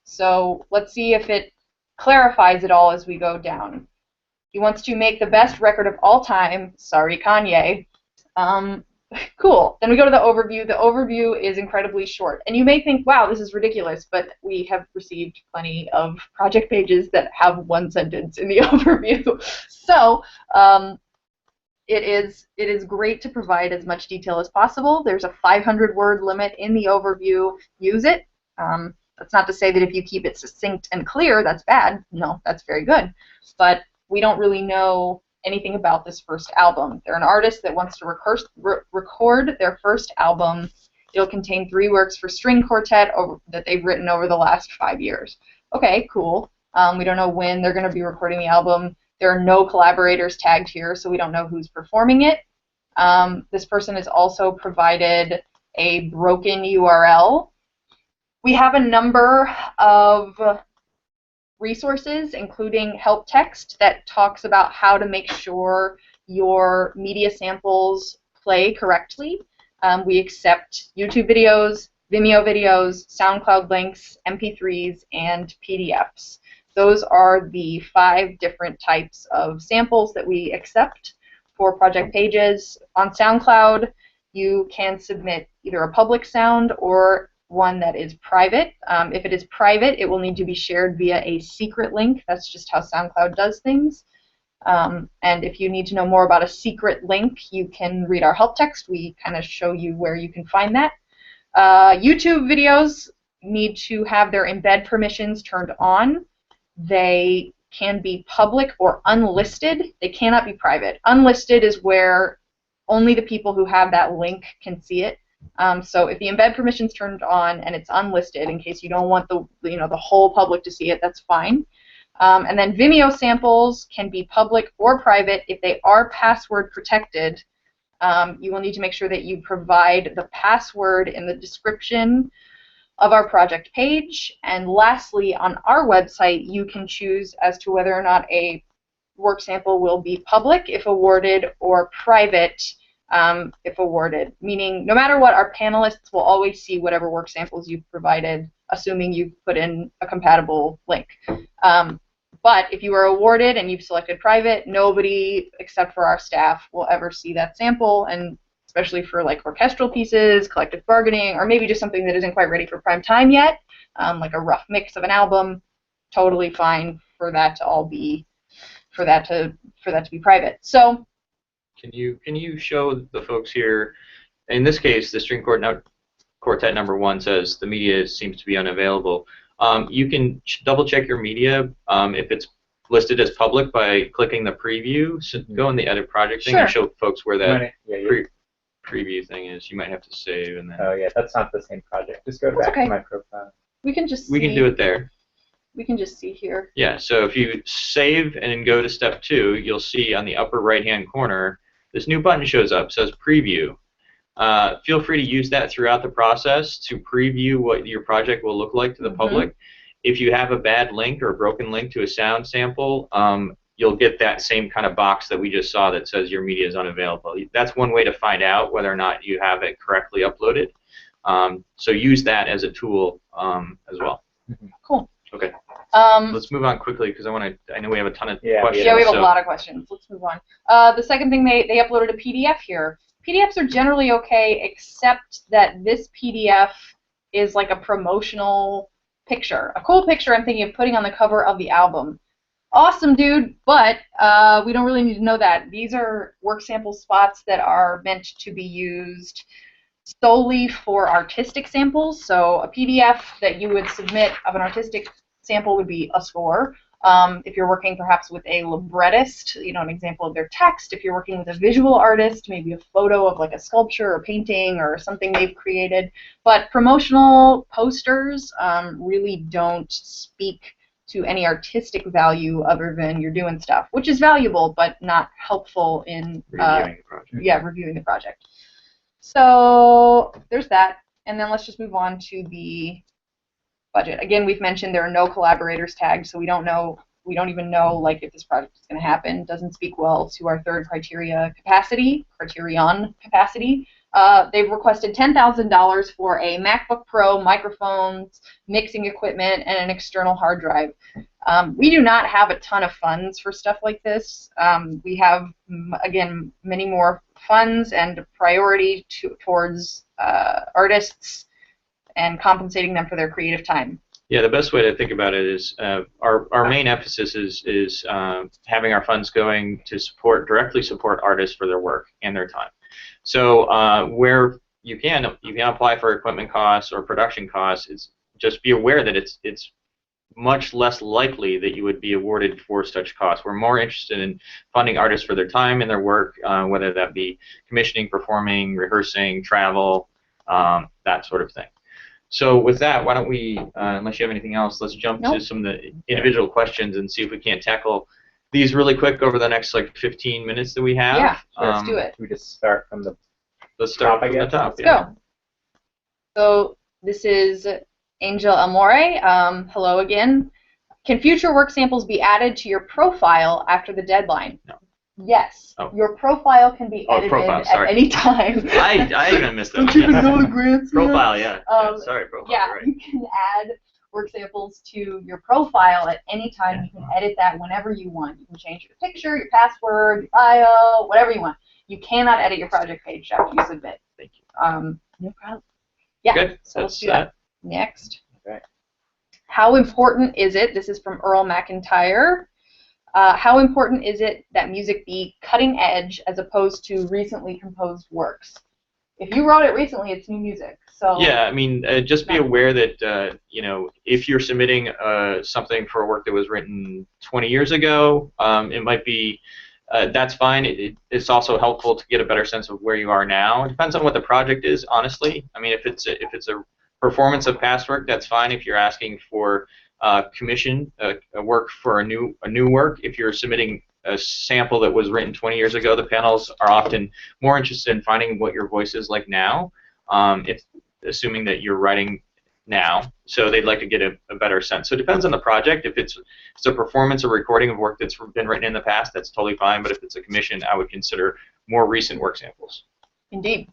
So let's see if it clarifies it all as we go down. He wants to make the best record of all time. Sorry, Kanye. Cool. Then we go to the overview. The overview is incredibly short. And you may think, wow, this is ridiculous, but we have received plenty of project pages that have 1 sentence in the overview. So it is great to provide as much detail as possible. There's a 500-word limit in the overview. Use it. That's not to say that if you keep it succinct and clear, that's bad. No, that's very good. But we don't really know anything about this first album. They're an artist that wants to record their first album. It'll contain 3 works for string quartet that they've written over the last 5 years. Okay, cool. We don't know when they're going to be recording the album. There are no collaborators tagged here, so we don't know who's performing it. This person has also provided a broken URL. We have a number of resources, including help text that talks about how to make sure your media samples play correctly. We accept YouTube videos, Vimeo videos, SoundCloud links, MP3s, and PDFs. Those are the 5 different types of samples that we accept for project pages. On SoundCloud, you can submit either a public sound or one that is private. If it is private, it will need to be shared via a secret link. That's just how SoundCloud does things. And if you need to know more about a secret link, you can read our help text. We kind of show you where you can find that. YouTube videos need to have their embed permissions turned on. They can be public or unlisted. They cannot be private. Unlisted is where only the people who have that link can see it. So if the embed permission's turned on and it's unlisted, in case you don't want the whole public to see it, that's fine. And then Vimeo samples can be public or private. If they are password protected, you will need to make sure that you provide the password in the description of our project page. And lastly, on our website, you can choose as to whether or not a work sample will be public if awarded or private if awarded, meaning no matter what, our panelists will always see whatever work samples you've provided, assuming you've put in a compatible link. But if you are awarded and you've selected private, nobody except for our staff will ever see that sample, and especially for like orchestral pieces, collective bargaining, or maybe just something that isn't quite ready for prime time yet, like a rough mix of an album, totally fine for that to all be to be private. So can you show the folks here? In this case, the string quartet number 1 says the media seems to be unavailable. You can double check your media if it's listed as public by clicking the preview. So go in the edit project thing and show folks where that preview thing is. You might have to save and then. Oh yeah, that's not the same project. Just go back to my profile. We can just. We can do it there. We can just see here. Yeah. So if you save and then go to step 2, you'll see on the upper right-hand corner this new button shows up. Says Preview. Feel free to use that throughout the process to preview what your project will look like to the public. If you have a bad link or a broken link to a sound sample, you'll get that same kind of box that we just saw that says your media is unavailable. That's one way to find out whether or not you have it correctly uploaded. So use that as a tool as well. Cool. Okay. Let's move on quickly because I know we have a ton of questions. Yeah, we have a lot of questions. Let's move on. The second thing, they uploaded a PDF here. PDFs are generally okay, except that this PDF is like a promotional picture. A cool picture I'm thinking of putting on the cover of the album. Awesome, dude, but we don't really need to know that. These are work sample spots that are meant to be used solely for artistic samples. So a PDF that you would submit of an artistic sample would be a score. If you're working perhaps with a librettist, an example of their text. If you're working with a visual artist, maybe a photo of like a sculpture or painting or something they've created. But promotional posters really don't speak to any artistic value other than you're doing stuff, which is valuable but not helpful in reviewing the project. Yeah, reviewing the project. So there's that, and then let's just move on to the budget. Again, we've mentioned there are no collaborators tagged, so we don't even know like if this project is going to happen. Doesn't speak well to our third criterion capacity. They've requested $10,000 for a MacBook Pro, microphones, mixing equipment, and an external hard drive. We do not have a ton of funds for stuff like this. We have, again, many more funds and priority towards artists and compensating them for their creative time. Yeah, the best way to think about it is our main emphasis is having our funds going to directly support artists for their work and their time. So where you can apply for equipment costs or production costs, just be aware that it's much less likely that you would be awarded for such costs. We're more interested in funding artists for their time and their work, whether that be commissioning, performing, rehearsing, travel, that sort of thing. So with that, why don't we, unless you have anything else, let's jump to some of the individual questions and see if we can't tackle these really quick over the next like 15 minutes that we have. Yeah, let's do it. We just start from the Let's start from the top. Let's go. So this is Angel Amore. Hello again. Can future work samples be added to your profile after the deadline? No. Yes. Oh. Your profile can be edited at any time. I even missed that. Don't you even know the grants? Profile, yeah. Sorry, profile. Yeah, Right. you can add work samples to your profile at any time. You can edit that whenever you want. You can change your picture, your password, your bio, whatever you want. You cannot edit your project page after you submit. Thank you. No problem. Yeah. Good. So let's do that. Next. Okay. How important is it? This is from Earl McIntyre. How important is it that music be cutting edge as opposed to recently composed works? If you wrote it recently, it's new music. So yeah, I mean, just be aware that if you're submitting something for a work that was written 20 years ago, it might be that's fine. It's also helpful to get a better sense of where you are now. It depends on what the project is, honestly. I mean, if it's a performance of past work, that's fine. If you're asking for commission a work for a new work. If you're submitting a sample that was written 20 years ago, the panels are often more interested in finding what your voice is like now, if assuming that you're writing now. So they'd like to get a better sense. So it depends on the project. If it's a performance or recording of work that's been written in the past, that's totally fine. But if it's a commission, I would consider more recent work samples. Indeed.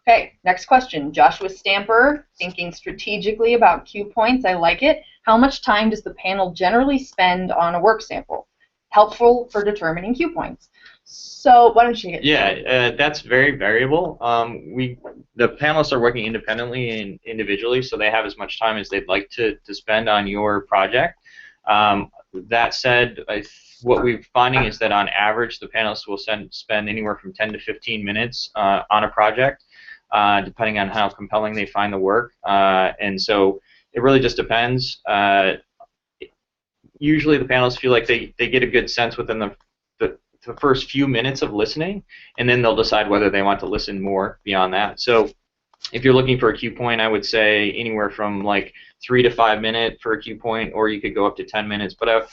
Okay, next question. Joshua Stamper, thinking strategically about cue points. I like it. How much time does the panel generally spend on a work sample? Helpful for determining cue points. So why don't you get that's very variable. The panelists are working independently and individually, so they have as much time as they'd like to spend on your project. That said, what we're finding is that on average, the panelists will spend anywhere from 10 to 15 minutes on a project, depending on how compelling they find the work. And so it really just depends. Usually the panelists feel like they get a good sense within the first few minutes of listening, and then they'll decide whether they want to listen more beyond that. So if you're looking for a cue point, I would say anywhere from like 3 to 5 minutes for a cue point, or you could go up to 10 minutes. But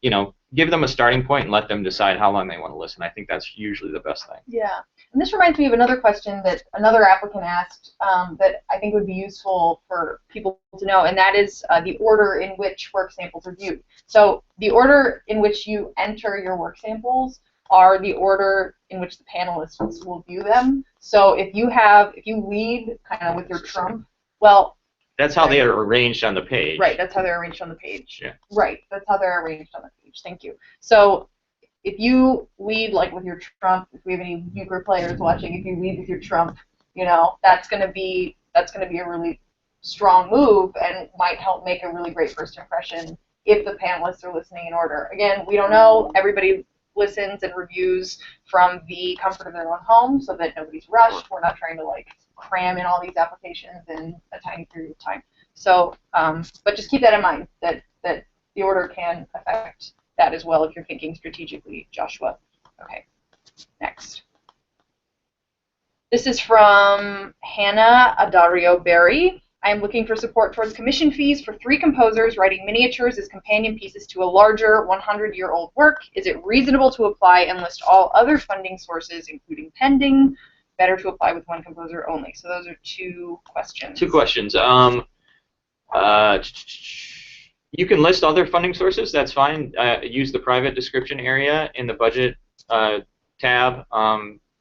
you know, give them a starting point and let them decide how long they want to listen. I think that's usually the best thing. Yeah, and this reminds me of another question that another applicant asked that I think would be useful for people to know, and that is the order in which work samples are viewed. So the order in which you enter your work samples are the order in which the panelists will view them. So if you lead kind of with your trump, well, that's how they are arranged on the page. Right, that's how they're arranged on the page. Yeah. Right, that's how they're arranged on the page. Thank you. So if you lead like with your trump, if we have any euchre players watching, if you lead with your trump, you know, that's going to be a really strong move and might help make a really great first impression if the panelists are listening in order. Again, we don't know. Everybody listens and reviews from the comfort of their own home so that nobody's rushed. We're not trying to like cram in all these applications in a tiny period of time. So, but just keep that in mind, that the order can affect that as well if you're thinking strategically, Joshua. Okay, next. This is from Hannah Adario Berry. I am looking for support towards commission fees for 3 composers writing miniatures as companion pieces to a larger 100-year-old work. Is it reasonable to apply and list all other funding sources, including pending? Better to apply with 1 composer only. So those are 2 questions. 2 questions. You can list other funding sources. That's fine. Use the private description area in the budget tab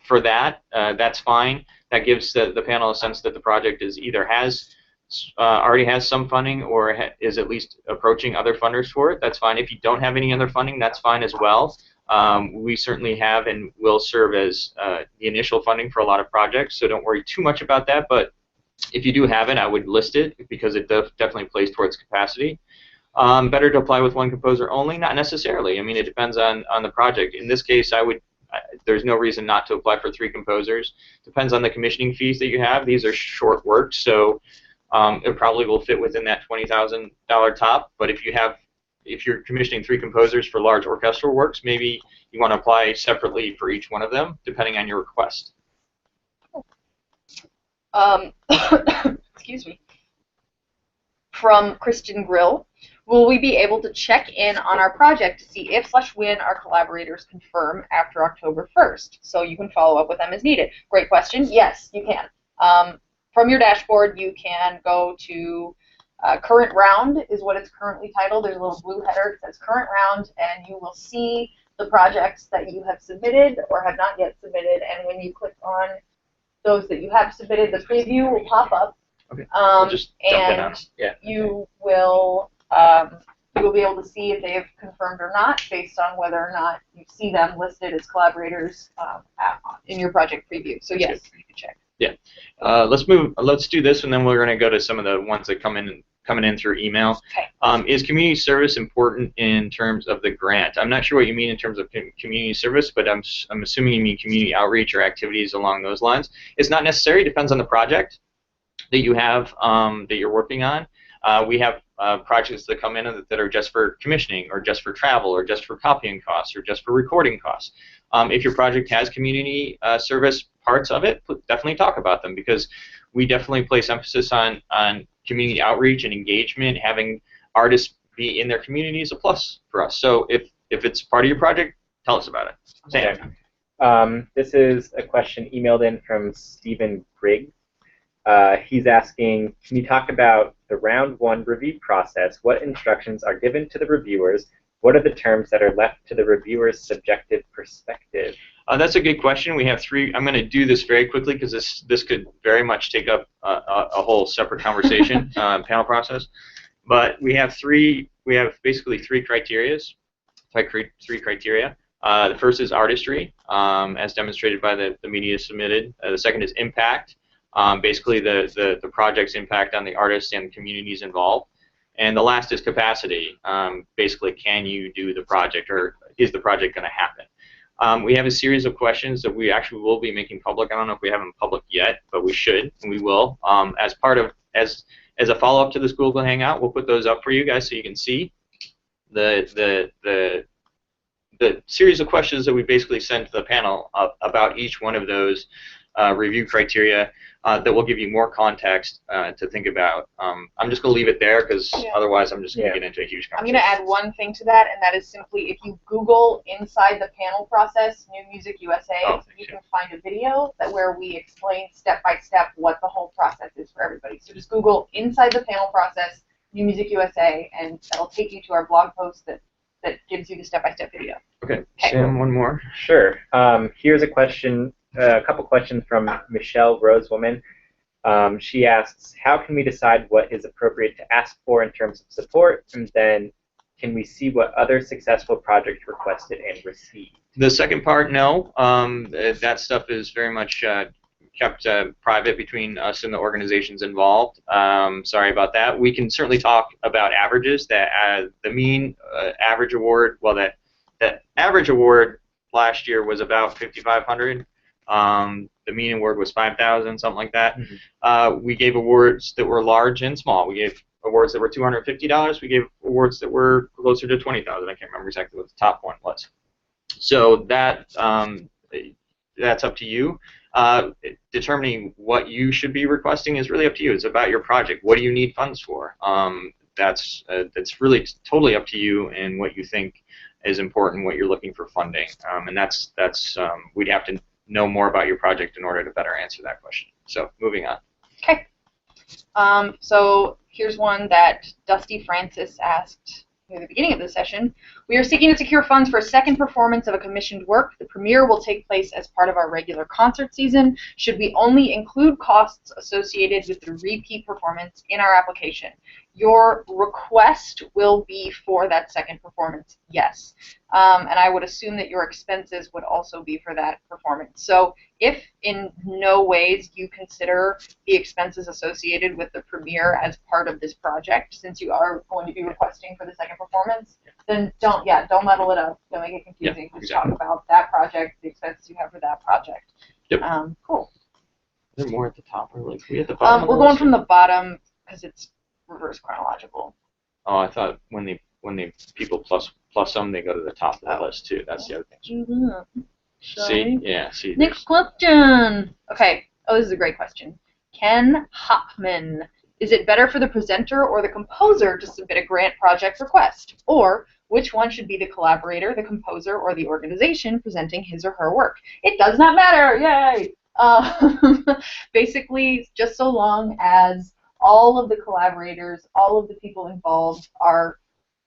for that. That's fine. That gives the panel a sense that the project is either already has some funding or is at least approaching other funders for it. That's fine. If you don't have any other funding, that's fine as well. We certainly have and will serve as the initial funding for a lot of projects, so don't worry too much about that. But if you do have it, I would list it because it definitely plays towards capacity. Better to apply with 1 composer only? Not necessarily. I mean, it depends on the project. In this case, there's no reason not to apply for 3 composers. Depends on the commissioning fees that you have. These are short works, so it probably will fit within that $20,000 top. But if you're commissioning 3 composers for large orchestral works, maybe you want to apply separately for each one of them, depending on your request. Excuse me. From Kristen Grill, will we be able to check in on our project to see if/when our collaborators confirm after October 1st? So you can follow up with them as needed. Great question. Yes, you can. From your dashboard, you can go to current round is what it's currently titled. There's a little blue header that says current round, and you will see the projects that you have submitted or have not yet submitted. And when you click on those that you have submitted, the preview will pop up. Okay. I'll just jump in on it. Yeah. You will be able to see if they have confirmed or not based on whether or not you see them listed as collaborators in your project preview. So yes, you can check. Yeah. Let's do this, and then we're going to go to some of the ones that coming in through email. Okay. Is community service important in terms of the grant? I'm not sure what you mean in terms of community service, but I'm assuming you mean community outreach or activities along those lines. It's not necessary. It depends on the project that you have that you're working on. We have projects that come in that are just for commissioning, or just for travel, or just for copying costs, or just for recording costs. If your project has community service parts of it, definitely talk about them, because we definitely place emphasis on community outreach and engagement, having artists be in their community is a plus for us. So if it's part of your project, tell us about it. Sam. This is a question emailed in from Stephen Griggs. He's asking, can you talk about the round 1 review process? What instructions are given to the reviewers? What are the terms that are left to the reviewer's subjective perspective? That's a good question. We have 3. I'm going to do this very quickly because this could very much take up a whole separate conversation, panel process. But we have 3. We have basically 3 criteria. The first is artistry, as demonstrated by the media submitted. The second is impact, basically the project's impact on the artists and communities involved. And the last is capacity, basically can you do the project or is the project going to happen? We have a series of questions that we actually will be making public. I don't know if we have them public yet, but we should and we will. As a follow-up to this Google Hangout, we'll put those up for you guys so you can see the series of questions that we basically sent to the panel about each one of those review criteria that will give you more context to think about. I'm just going to leave it there because otherwise I'm just going to get into a huge conversation. I'm going to add one thing to that, and that is simply if you Google inside the panel process, New Music USA, you can find a video where we explain step by step what the whole process is for everybody. So just Google inside the panel process, New Music USA, and that'll take you to our blog post that gives you the step-by-step video. Okay. Sam, one more. Sure. Here's a question, a couple questions from Michelle Rosewoman. She asks, how can we decide what is appropriate to ask for in terms of support, and then can we see what other successful projects requested and received? The second part, no. That stuff is very much kept private between us and the organizations involved. Sorry about that. We can certainly talk about averages. That the mean average award, well, that average award last year was about $5,500. The mean award was $5,000, something like that. Mm-hmm. We gave awards that were large and small. We gave awards that were $250. We gave awards that were closer to $20,000. I can't remember exactly what the top one was. So that's up to you. Determining what you should be requesting is really up to you. It's about your project. What do you need funds for? That's really totally up to you and what you think is important, what you're looking for funding. And that's we'd have to know more about your project in order to better answer that question. So moving on. Okay. So here's one that Dusty Francis asked near the beginning of the session. We are seeking to secure funds for a second performance of a commissioned work. The premiere will take place as part of our regular concert season. Should we only include costs associated with the repeat performance in our application? Your request will be for that second performance, yes. And I would assume that your expenses would also be for that performance. So if in no ways you consider the expenses associated with the premiere as part of this project, since you are going to be requesting for the second performance, then don't muddle it up. Don't make it confusing. Just talk about that project, the expenses you have for that project. Yep. Cool. Is there more at the top or like we at the bottom? We're going from the bottom because it's reverse chronological. Oh, I thought when the people plus them, they go to the top of the list too. That's the other thing. Mm-hmm. See? Yeah, see. Next question. Okay. Oh, this is a great question. Ken Hopman. Is it better for the presenter or the composer to submit a grant project request? Or which one should be the collaborator, the composer, or the organization presenting his or her work? It does not matter. Yay! Basically, just so long as all of the collaborators, all of the people involved are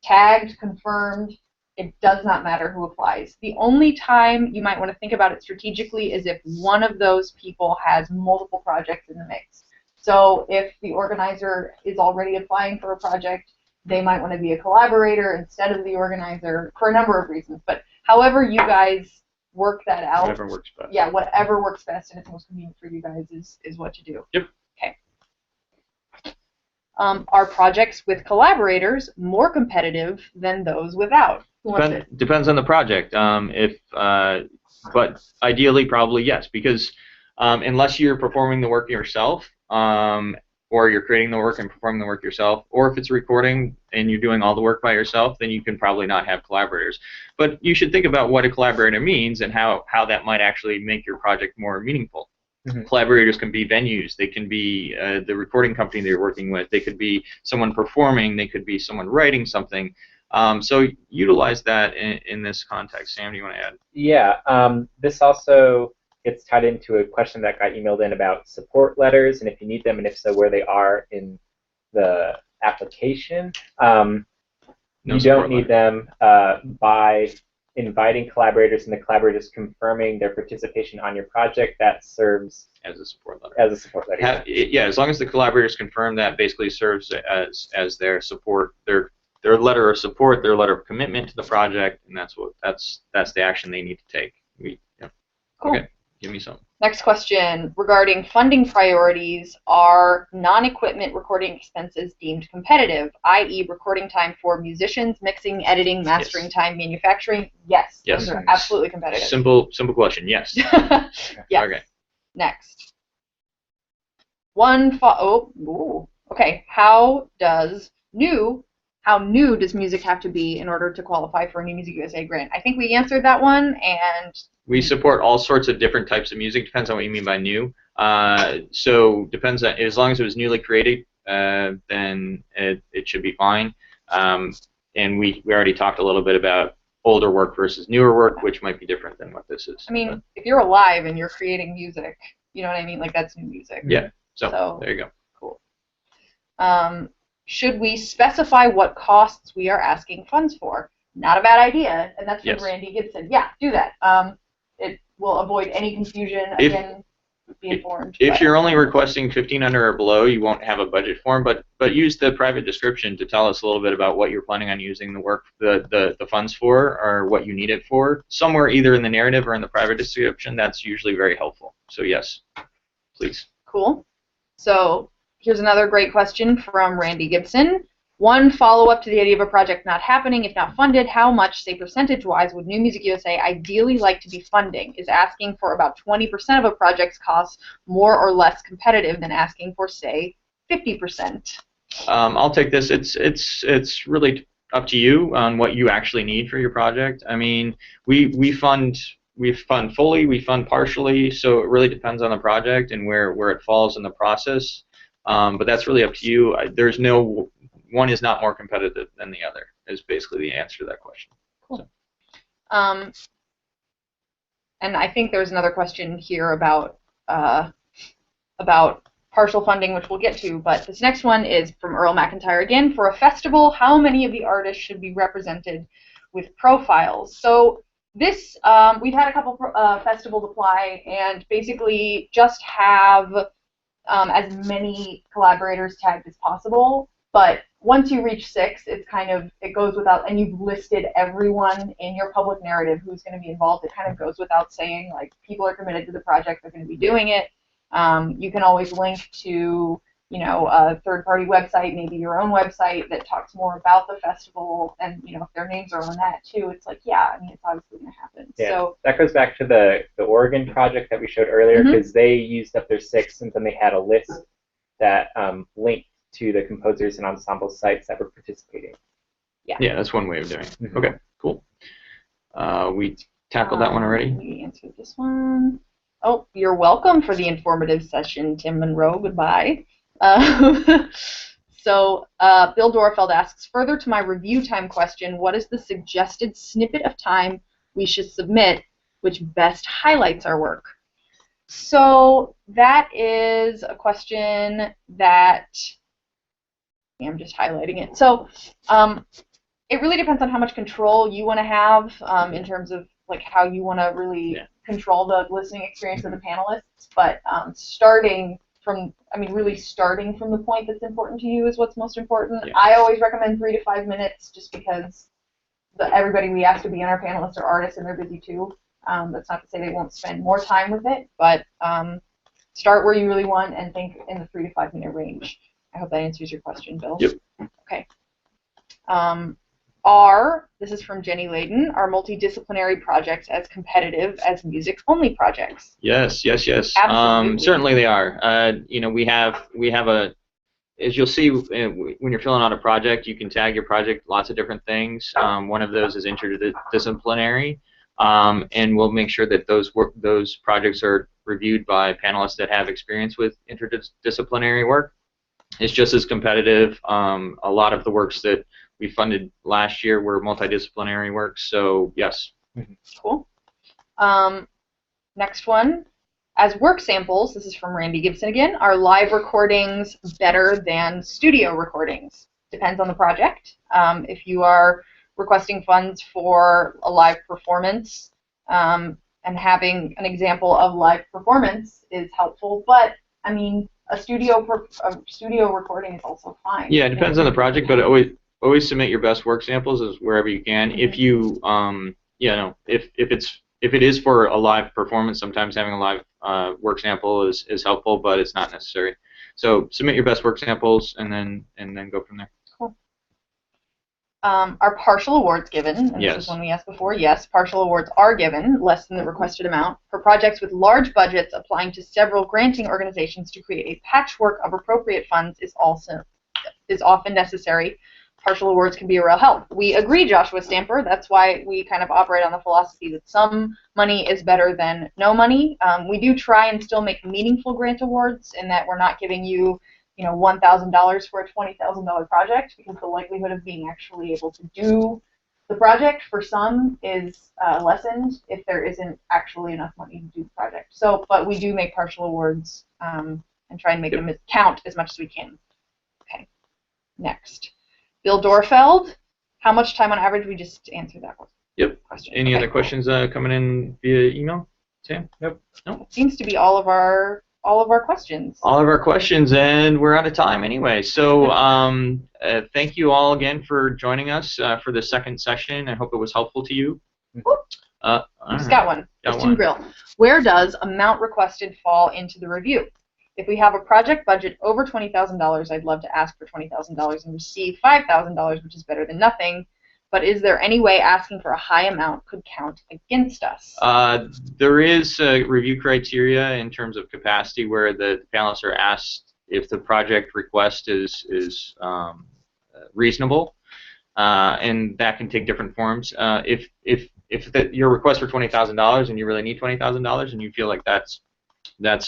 tagged, confirmed, it does not matter who applies. The only time you might want to think about it strategically is if one of those people has multiple projects in the mix. So if the organizer is already applying for a project, they might want to be a collaborator instead of the organizer for a number of reasons. But however you guys work that out. Whatever works best. Yeah, whatever works best and it's most convenient for you guys is what to do. Yep. Okay. Are projects with collaborators more competitive than those without? Depends on the project. But ideally, probably yes, because unless you're performing the work yourself, or you're creating the work and performing the work yourself, or if it's recording and you're doing all the work by yourself, then you can probably not have collaborators. But you should think about what a collaborator means and how that might actually make your project more meaningful. Collaborators can be venues. They can be the recording company they're working with. They could be someone performing. They could be someone writing something. So utilize that in this context. Sam, do you want to add? Yeah, this also gets tied into a question that got emailed in about support letters, and if you need them, and if so, where they are in the application. You don't need them by inviting collaborators and the collaborators confirming their participation on your project. That serves as a support letter. As a support letter. Yeah, as long as the collaborators confirm, that basically serves as their support, their letter of support, their letter of commitment to the project, and that's the action they need to take. Cool. Okay, give me some. Next question regarding funding priorities: are non-equipment recording expenses deemed competitive, i.e. recording time for musicians, mixing, editing, mastering time, manufacturing? Yes. Yes. Those are absolutely competitive. Simple question. Yes. Yes. Okay. Next. Okay. How new does music have to be in order to qualify for a New Music USA grant? I think we answered that one, and we support all sorts of different types of music. Depends on what you mean by new. So depends on, as long as it was newly created, then it should be fine. And we already talked a little bit about older work versus newer work, which might be different than what this is. I mean, if you're alive and you're creating music, you know what I mean? Like, that's new music. Yeah. So there you go. Cool. Should we specify what costs we are asking funds for? Not a bad idea, and that's from Randy Gibson. Yeah, do that. It will avoid any confusion. Again, be informed. If you're only requesting 1,500 or below, you won't have a budget form, but use the private description to tell us a little bit about what you're planning on using the funds for, or what you need it for. Somewhere either in the narrative or in the private description, that's usually very helpful. So yes, please. Cool. So here's another great question from Randy Gibson. One follow-up to the idea of a project not happening if not funded: how much, say percentage-wise, would New Music USA ideally like to be funding? Is asking for about 20% of a project's costs more or less competitive than asking for, say, 50%? I'll take this. It's really up to you on what you actually need for your project. I mean, we fund fully, we fund partially, so it really depends on the project and where it falls in the process. But that's really up to you. There's no one is not more competitive than the other, is basically the answer to that question. Cool. So. And I think there's another question here about partial funding, which we'll get to, but this next one is from Earl McIntyre again. For a festival, how many of the artists should be represented with profiles? So this, we've had a couple festivals apply, and basically just have as many collaborators tagged as possible. But once you reach 6, it's kind of, it goes without, and you've listed everyone in your public narrative who's going to be involved. It kind of goes without saying, like, people are committed to the project, they're going to be doing it. You can always link to, you know, a third-party website, maybe your own website that talks more about the festival, and, you know, if their names are on that too, it's like, yeah, I mean, it's obviously going to happen. Yeah, so that goes back to the Oregon project that we showed earlier, because they used up their 6, and then they had a list that linked to the composers and ensemble sites that were participating. Yeah, that's one way of doing it. Okay, cool. We tackled that one already. We answered this one. Oh, you're welcome for the informative session, Tim Monroe. Goodbye. So Bill Dorfeld asks, further to my review time question, what is the suggested snippet of time we should submit which best highlights our work? So that is a question that, I'm just highlighting it. So it really depends on how much control you want to have in terms of like how you want to really control the listening experience of the panelists. But starting from the point that's important to you is what's most important. Yeah. I always recommend 3 to 5 minutes, just because everybody we ask to be on our panelists are artists and they're busy too. That's not to say they won't spend more time with it, but start where you really want and think in the 3 to 5 minute range. I hope that answers your question, Bill. Yep. Okay. This is from Jenny Layden, are multidisciplinary projects as competitive as music-only projects? Yes. Absolutely. Certainly they are. You know, we have as you'll see when you're filling out a project, you can tag your project lots of different things. One of those is interdisciplinary. and we'll make sure that those projects are reviewed by panelists that have experience with interdisciplinary work. It's just as competitive. A lot of the works that we funded last year were multidisciplinary works, so yes. Cool. Next one. As work samples, this is from Randy Gibson again, are live recordings better than studio recordings? Depends on the project. If you are requesting funds for a live performance, and having an example of live performance is helpful, but I mean, a studio recording is also fine. Yeah, it depends on the project, but always submit your best work samples as wherever you can. If you if it is for a live performance, sometimes having a live work sample is helpful, but it's not necessary. So submit your best work samples and then go from there. Cool. Are partial awards given? And Yes. This is one we asked before. Yes, partial awards are given, less than the requested amount. For projects with large budgets applying to several granting organizations to create a patchwork of appropriate funds is often necessary. Partial awards can be a real help. We agree, Joshua Stamper. That's why we kind of operate on the philosophy that some money is better than no money. We do try and still make meaningful grant awards in that we're not giving you, $1,000 for a $20,000 project, because the likelihood of being actually able to do the project for some is lessened if there isn't actually enough money to do the project. So, but we do make partial awards and try and make them count as much as we can. Okay. Next. Bill Dorfeld, how much time on average? We just answered that one. Yep. Question. Any other questions coming in via email? Sam? Nope. No. It seems to be all of our questions. All of our questions, and we're out of time anyway. So thank you all again for joining us for the second session. I hope it was helpful to you. Just got one. Christian Grill. Where does amount requested fall into the review? If we have a project budget over $20,000, I'd love to ask for $20,000 and receive $5,000, which is better than nothing. But is there any way asking for a high amount could count against us? There is review criteria in terms of capacity where the panelists are asked if the project request is reasonable, and that can take different forms. If your request for $20,000 and you really need $20,000 and you feel like that's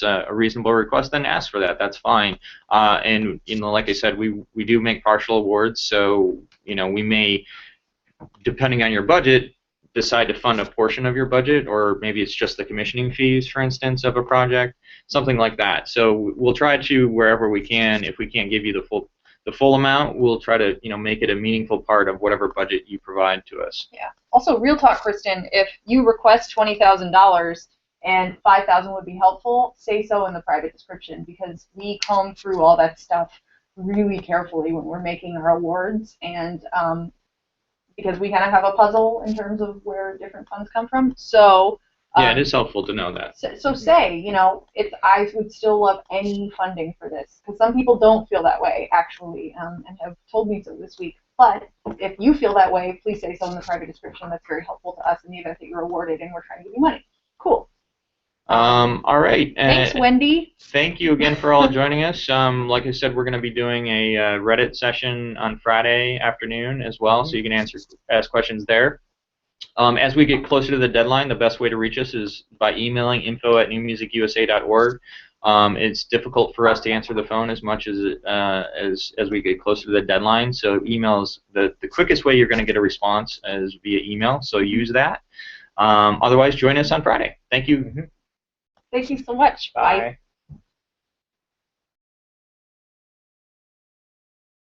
a reasonable request, then ask for that. That's fine. And like I said, we do make partial awards, so we may, depending on your budget, decide to fund a portion of your budget, or maybe it's just the commissioning fees, for instance, of a project, something like that. So we'll try to, wherever we can, if we can't give you the full amount, we'll try to make it a meaningful part of whatever budget you provide to us. Yeah. Also, real talk, Kristen, if you request $20,000 and $5,000 would be helpful, say so in the private description, because we comb through all that stuff really carefully when we're making our awards, and because we kind of have a puzzle in terms of where different funds come from. So yeah, it is helpful to know that. So say, I would still love any funding for this, because some people don't feel that way, actually, and have told me so this week. But if you feel that way, please say so in the private description. That's very helpful to us in the event that you're awarded and we're trying to give you money. Cool. All right. Thanks, Wendy. Thank you again for all joining us. Like I said, we're going to be doing a Reddit session on Friday afternoon as well, so you can ask questions there. As we get closer to the deadline, the best way to reach us is by emailing info@newmusicusa.org. It's difficult for us to answer the phone as much as we get closer to the deadline, so email is the quickest way you're going to get a response is via email, so use that. Otherwise, join us on Friday. Thank you. Thank you so much. Bye.